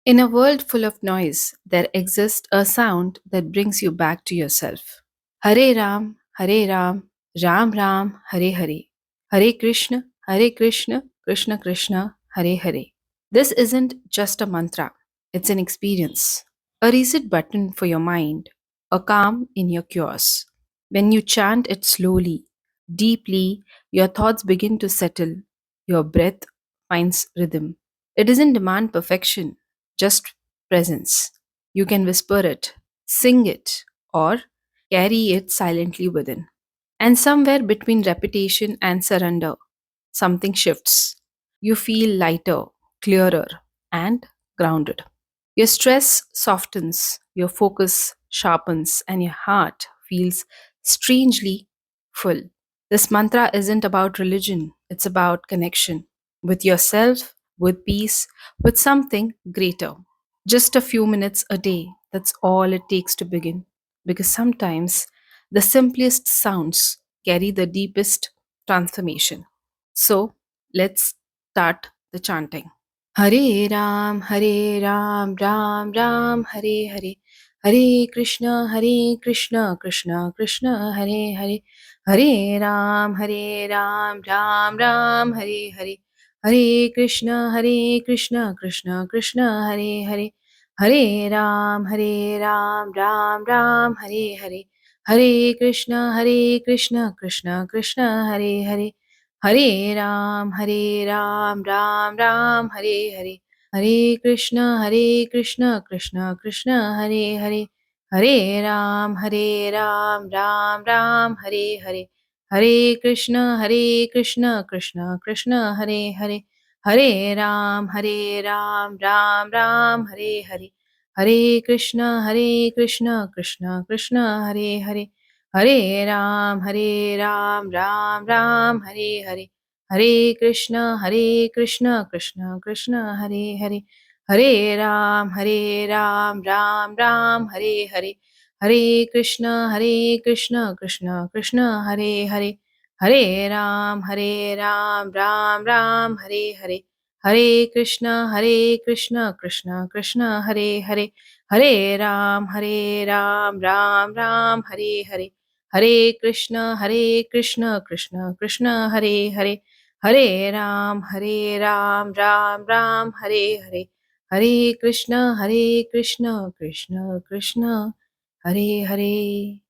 In a world full of noise, there exists a sound that brings you back to yourself. Hare Ram, Ram Ram, Hare Hare. Hare Krishna, Krishna Krishna, Hare Hare. This isn't just a mantra, it's an experience. A reset button for your mind, a calm in your chaos. When you chant it slowly, deeply, your thoughts begin to settle, your breath finds rhythm. It doesn't demand perfection, just presence. You can whisper it, sing it, or carry it silently within. And somewhere between repetition and surrender, something shifts. You feel lighter, clearer, and grounded. Your stress softens, your focus sharpens, and your heart feels strangely full. This mantra isn't about religion, it's about connection with yourself, with peace, with something greater. Just a few minutes a day, that's all it takes to begin. Because sometimes the simplest sounds carry the deepest transformation. So let's start the chanting. Hare Ram, Ram Ram, Hare Hare. Hare Krishna, Krishna Krishna, Hare Hare. Hare Ram, Ram Ram, Hare Hare. Hare Krishna, Krishna Krishna, Hare Hare. Hare Ram, Ram Ram, Hare Hare. Hare Krishna, Krishna Krishna, Hare Hare. Hare Ram, Ram Ram, Hare Hare. Hare Krishna, Krishna Krishna, Hare Hare. Hare Ram, Ram Ram, Hare Hare. Hare Krishna, Krishna Krishna, Hare Hare. Hare Ram, Ram Ram, Hare Hare. Hare Krishna, Krishna Krishna, Hare Hare. Hare Ram, Ram Ram, Hare Hare. Hare Krishna, Krishna Krishna, Hare Hare. Hare Ram, Ram Ram, Hare Hare. Hare Krishna, Krishna Krishna, Hare Hare. Hare Ram, Ram Ram, Hare Hare. Hare Krishna, Krishna Krishna, Hare Hare. Hare Ram, Ram Ram, Hare Hare. Hare Krishna, Krishna Krishna, Hare Hare. Hare Ram, Ram Ram, Hare Hare. Hare Krishna, Krishna Krishna, Hare Hare.